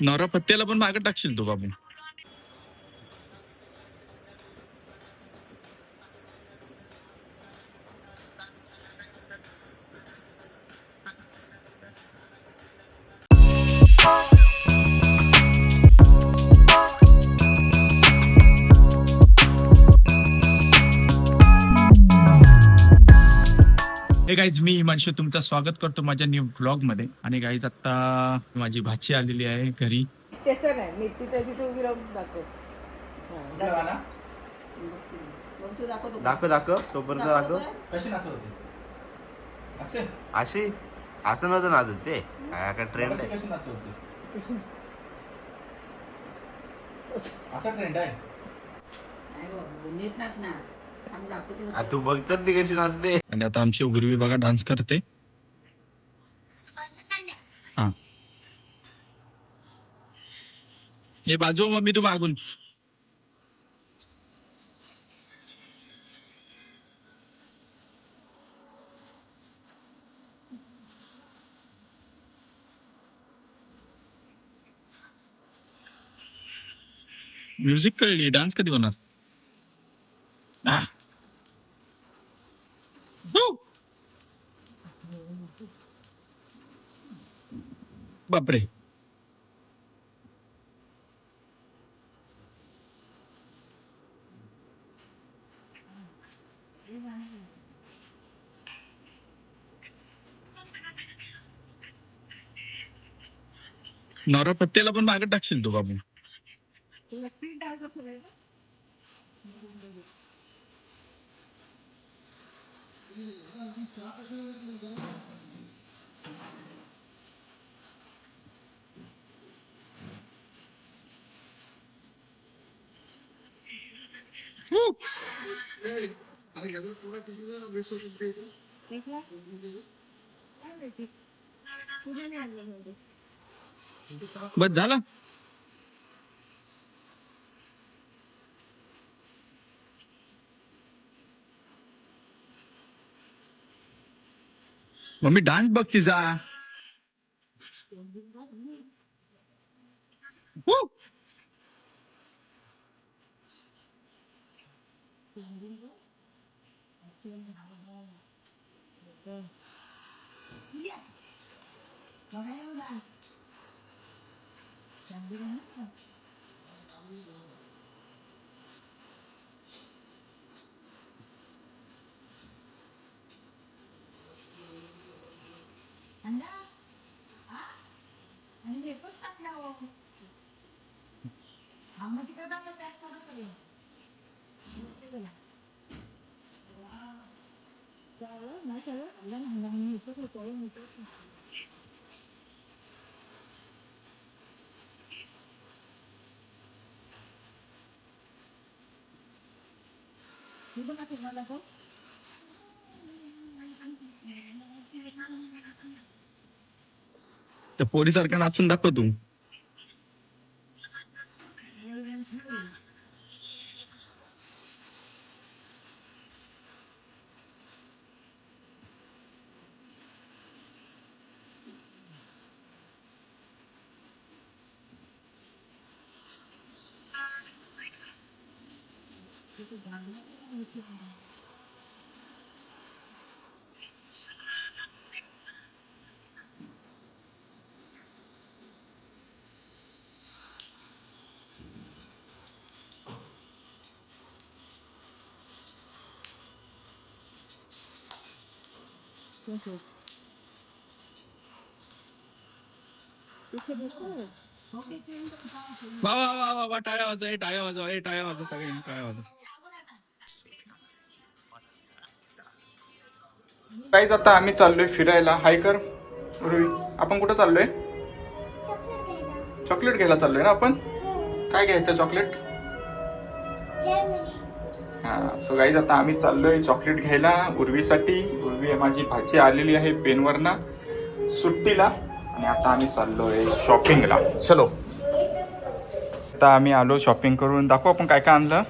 नवरा पत्त्याला पण मागे टाकशील तू बाबू. हे गाईज, मी हिमांशू तुमचं स्वागत करतो माझ्या न्यू व्लॉग मध्ये. आणि गाईज आता माझी भाची आलेली आहे घरी. तसं नाही, मी तिथे तिथे उभी राहून दाखव. मग तू दाखव. दाखव तोपर्यंत दाखव. कशी नाचत होती असे? अशी असं नव्हतं नाचत ते, काय ट्रेंड आहे. कशी नाचत होतीस? असा ट्रेंड आहे. नीट नाच ना. आम्ही दाखवते. आ, तू बघ तर ती कशी नाचते. आणि आता आमची उर्वी बघा डान्स करते. हा, हे बाजू मम्मी तू मागून. म्युझिक कळली, डान्स कधी होणार? आह. हो. बापरे. नवरा पत्त्याला पण मागे टाकशील तू बाबू. हो. बस झाला. मम्मी डान्स बघ तिचा. हो. त्या पोरीसारखा नाचून दाखव तू. वा वा वा वा वा, टाळ्या वाजवा, टाळ्या वाजवा, टाळ्या वाजवा, सगळ्यांनी टाळ्या वाजवा. काहीच आता आम्ही चाललोय फिरायला. हाय कर रुई. आपण कुठं चाललोय? चॉकलेट घ्यायला चाललोय ना आपण. काय घ्यायचं चॉकलेट? हा, सो गाईज आता आम्ही चाललोय चॉकलेट घ्यायला उर्वीसाठी. उर्वी माझी भाची आलेली आहे पेनवरना सुट्टीला. आणि आता आम्ही चाललोय शॉपिंगला. चलो, आता आम्ही आलो शॉपिंग करून. दाखव आपण काय काय आणलं.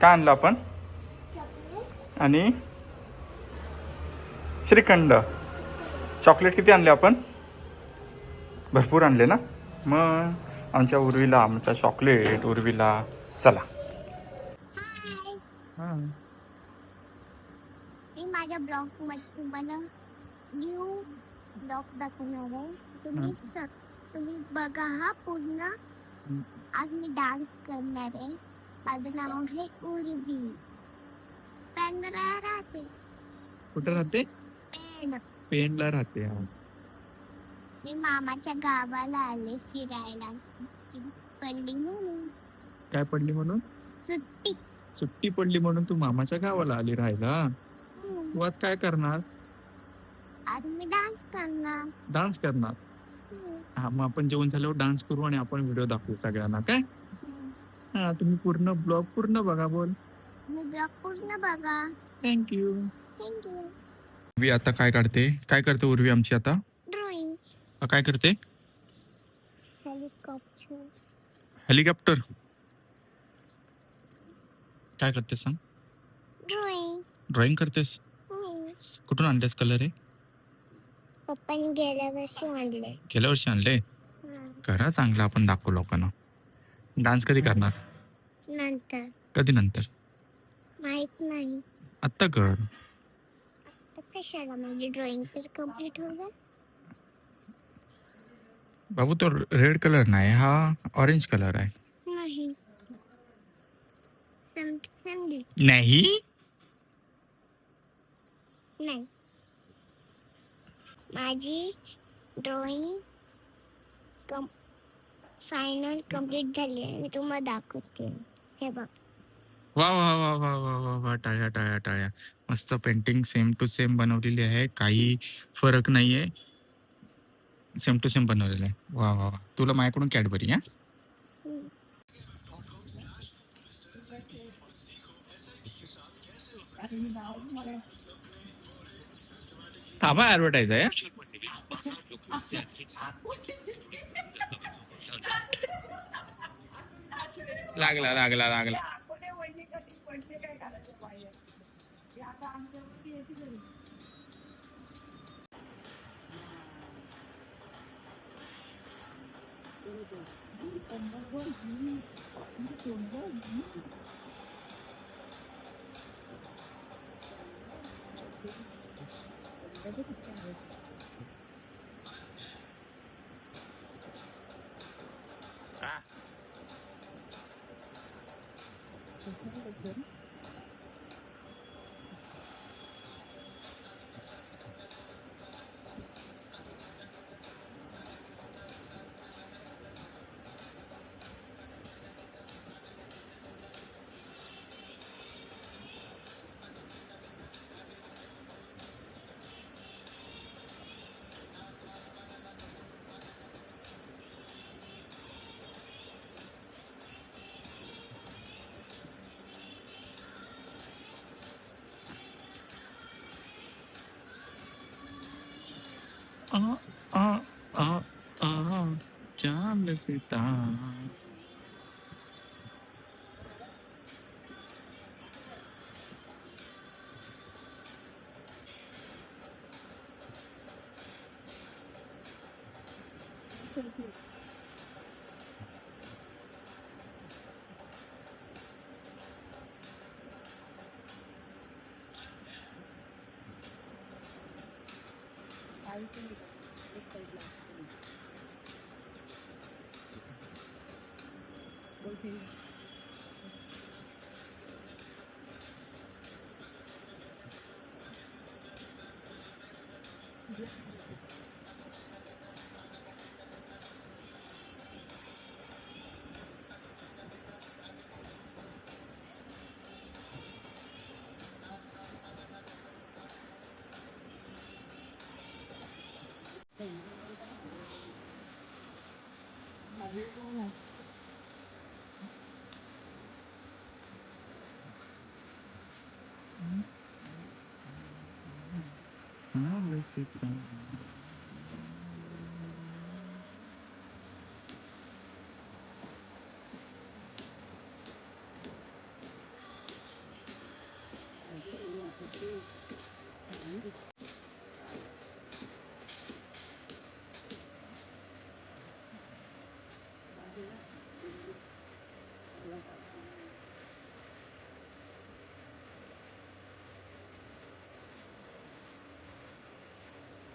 काय आणलं आपण? आणि श्रीखंड. चॉकलेट किती आणले आपण? भरपूर आणले ना. मग आमच्या उर्वीला आमचा चॉकलेट उर्वीला. चला. हाय, हां. मी माझ्या ब्लॉग मध्ये तुम्हाला न्यू ब्लॉग दाखवणार आहे. तुम्ही बघा हा पूर्ण. आज मी डान्स करणार आहे. माझं नाव आहे उर्वी. पेंडरा राहते. कुठं राहते? पेंड. पेनला राहते. मी मामाच्या गावाला आले फिरायला. सुट्टी पडली म्हणून. काय पडली म्हणून? सुट्टी. सुट्टी पडली म्हणून तू मामाच्या गावाला आली राहायला. हम्म. तू आज काय करणार? आज मी डान्स करणार. डान्स करणार. हम्म. हा, मग आपण जेवण झाल्यावर डान्स करू आणि आपण व्हिडिओ दाखवू सगळ्यांना. काय? हा, तुम्ही पूर्ण ब्लॉग पूर्ण बघा. बोल मी ब्लॉग पूर्ण बघा. थँक्यू. थँक्यू. उर्वी आता काय काढते? काय करते उर्वी आमची आता? ड्रॉइंग. काय करते? हेलिकॉप्टर. हेलिकॉप्टर. काय करते सांग? ड्रॉइंग. ड्रॉइंग करतेस? कुठून आणलेस कलर आहे? पप्पानी गेल्या वर्षी आणले. गेल्या वर्षी आणले. करा चांगला, आपण दाखवू लोकांना. डान्स कधी करणार? नंतर. कधी नंतर? माहित नाही. आत्ता कर. तर कशाला, माझी ड्रॉइंग तर कम्प्लीट हो जाईल. बाबू तो रेड कलर नाही, हा ऑरेंज कलर आहे. नाही. समजली. नाही. नाही. माझी ड्रॉइंग फायनल कम्प्लीट झाली आहे. मी तुम्हाला दाखवते. हे बघ. वा वा वा वा वा वा वा, टाळ्या टाळ्या टाळ्या. मस्त पेंटिंग सेम टू सेम बनवलेली आहे. काही फरक नाहीये. सेम टू सेम बनवलेलं आहे. वा वा वा. तुला माझ्याकडून कॅडबरी. हा, थांबा, ऍडव्हर्टाईज आहे. लागला लागला लागला. चांद सितारा.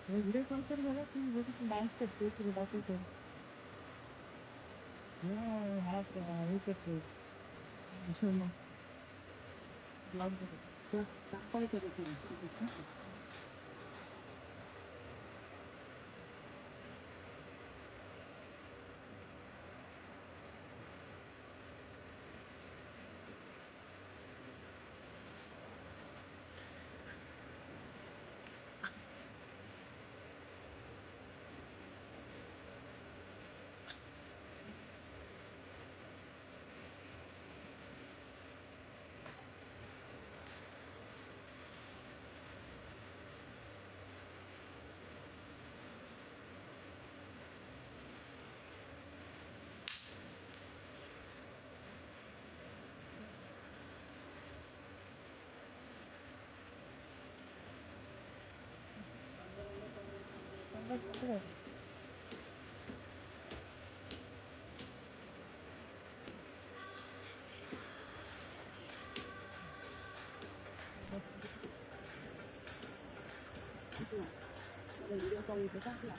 व्हिडिओ कॉल कर मला तू डान्स करते तुला दाखवतो हा हे करते ब्लॉग काय करत व्हिडिओ कॉल इथे टाकला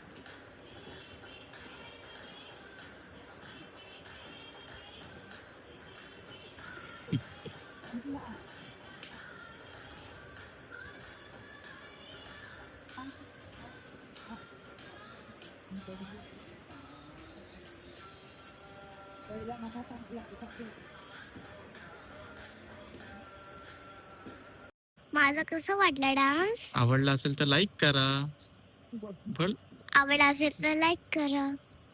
पहिला मला सांगितलं माझा कसं वाटला डान्स आवडला असेल तर लाईक करा, आवड असेल तर लाईक करा,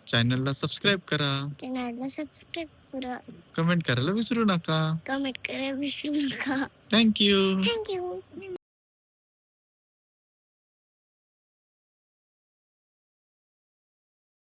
चॅनलला सबस्क्राईब करा, चॅनलला सबस्क्राईब करा, कमेंट करायला विसरू नका. कमेंट करा विसरू नका. थँक्यू. थँक्यू.